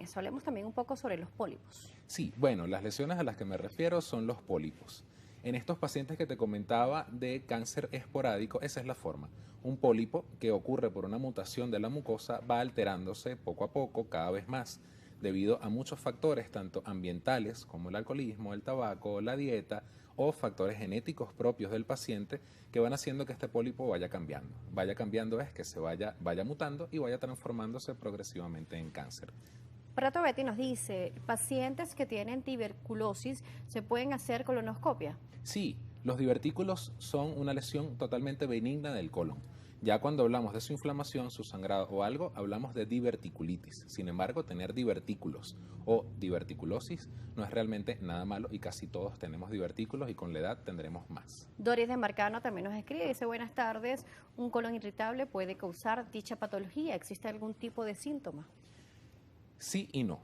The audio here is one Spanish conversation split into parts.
lesiones. Hablemos también un poco sobre los pólipos. Sí, bueno, las lesiones a las que me refiero son los pólipos. En estos pacientes que te comentaba de cáncer esporádico, esa es la forma. Un pólipo que ocurre por una mutación de la mucosa va alterándose poco a poco, cada vez más, debido a muchos factores, tanto ambientales como el alcoholismo, el tabaco, la dieta o factores genéticos propios del paciente que van haciendo que este pólipo vaya cambiando. Vaya cambiando es que se vaya mutando y vaya transformándose progresivamente en cáncer. Prato Betty nos dice, pacientes que tienen tuberculosis se pueden hacer colonoscopia. Sí, los divertículos son una lesión totalmente benigna del colon. Ya cuando hablamos de su inflamación, su sangrado o algo, hablamos de diverticulitis. Sin embargo, tener divertículos o diverticulosis no es realmente nada malo y casi todos tenemos divertículos y con la edad tendremos más. Doris de Marcano también nos escribe, dice, buenas tardes, un colon irritable puede causar dicha patología. ¿Existe algún tipo de síntoma? Sí y no.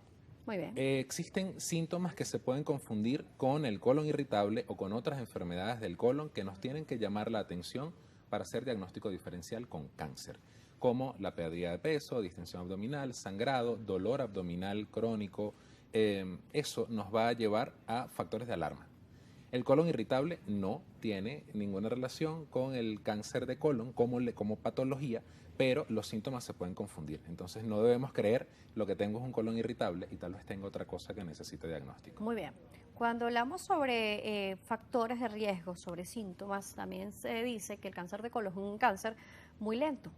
Muy bien. Existen síntomas que se pueden confundir con el colon irritable o con otras enfermedades del colon que nos tienen que llamar la atención para hacer diagnóstico diferencial con cáncer, como la pérdida de peso, distensión abdominal, sangrado, dolor abdominal crónico. Eso nos va a llevar a factores de alarma. El colon irritable no tiene ninguna relación con el cáncer de colon como patología, pero los síntomas se pueden confundir. Entonces no debemos creer lo que tengo es un colon irritable y tal vez tenga otra cosa que necesite diagnóstico. Muy bien. Cuando hablamos sobre factores de riesgo, sobre síntomas, también se dice que el cáncer de colon es un cáncer muy lento.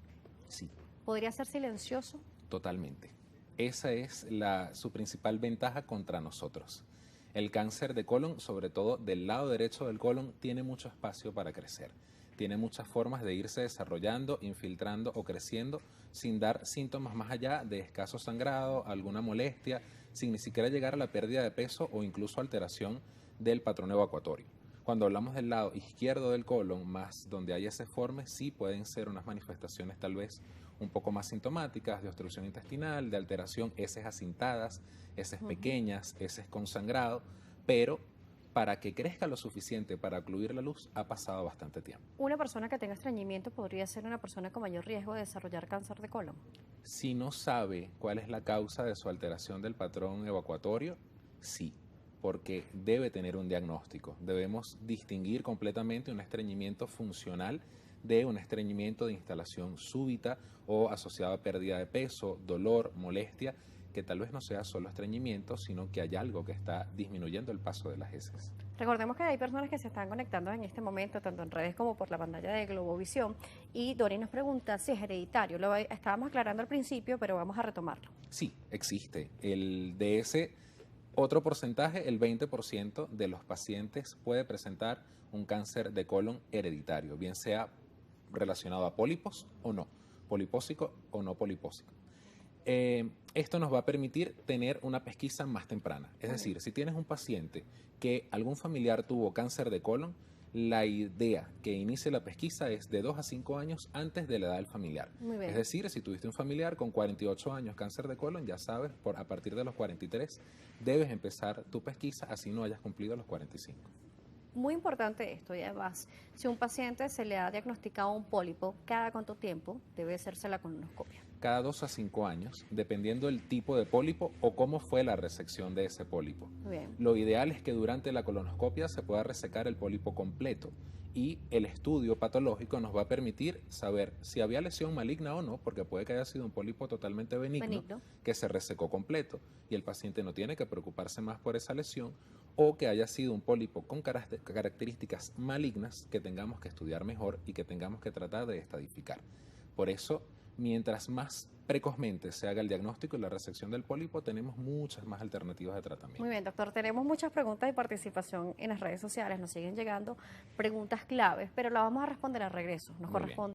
Sí. ¿Podría ser silencioso? Totalmente. Esa es su principal ventaja contra nosotros. El cáncer de colon, sobre todo del lado derecho del colon, tiene mucho espacio para crecer. Tiene muchas formas de irse desarrollando, infiltrando o creciendo sin dar síntomas más allá de escaso sangrado, alguna molestia, sin ni siquiera llegar a la pérdida de peso o incluso alteración del patrón evacuatorio. Cuando hablamos del lado izquierdo del colon, más donde hay ese forme, sí pueden ser unas manifestaciones tal vez un poco más sintomáticas de obstrucción intestinal, de alteración, heces acintadas, heces pequeñas, heces con sangrado, pero para que crezca lo suficiente para ocluir la luz ha pasado bastante tiempo. ¿Una persona que tenga estreñimiento podría ser una persona con mayor riesgo de desarrollar cáncer de colon? Si no sabe cuál es la causa de su alteración del patrón evacuatorio, sí, porque debe tener un diagnóstico. Debemos distinguir completamente un estreñimiento funcional de un estreñimiento de instalación súbita o asociado a pérdida de peso, dolor, molestia, que tal vez no sea solo estreñimiento, sino que hay algo que está disminuyendo el paso de las heces. Recordemos que hay personas que se están conectando en este momento, tanto en redes como por la pantalla de Globovisión, y Dori nos pregunta si es hereditario. Lo estábamos aclarando al principio, pero vamos a retomarlo. Sí, existe. De ese otro porcentaje, el 20% de los pacientes puede presentar un cáncer de colon hereditario, bien sea relacionado a pólipos o no, polipósico o no polipósico. Esto nos va a permitir tener una pesquisa más temprana. Es decir, si tienes un paciente que algún familiar tuvo cáncer de colon, la idea que inicie la pesquisa es de 2 a 5 años antes de la edad del familiar. Muy bien. Es decir, si tuviste un familiar con 48 años cáncer de colon, ya sabes, a partir de los 43 debes empezar tu pesquisa, así no hayas cumplido los 45. Muy importante esto, y además, si a un paciente se le ha diagnosticado un pólipo, ¿cada cuánto tiempo debe hacerse la colonoscopia? Cada 2 a 5 años, dependiendo del tipo de pólipo o cómo fue la resección de ese pólipo. Bien. Lo ideal es que durante la colonoscopia se pueda resecar el pólipo completo y el estudio patológico nos va a permitir saber si había lesión maligna o no, porque puede que haya sido un pólipo totalmente benigno que se resecó completo y el paciente no tiene que preocuparse más por esa lesión, o que haya sido un pólipo con características malignas que tengamos que estudiar mejor y que tengamos que tratar de estadificar. Por eso, mientras más precozmente se haga el diagnóstico y la resección del pólipo, tenemos muchas más alternativas de tratamiento. Muy bien, doctor. Tenemos muchas preguntas y participación en las redes sociales. Nos siguen llegando preguntas claves, pero las vamos a responder al regreso. Nos corresponde.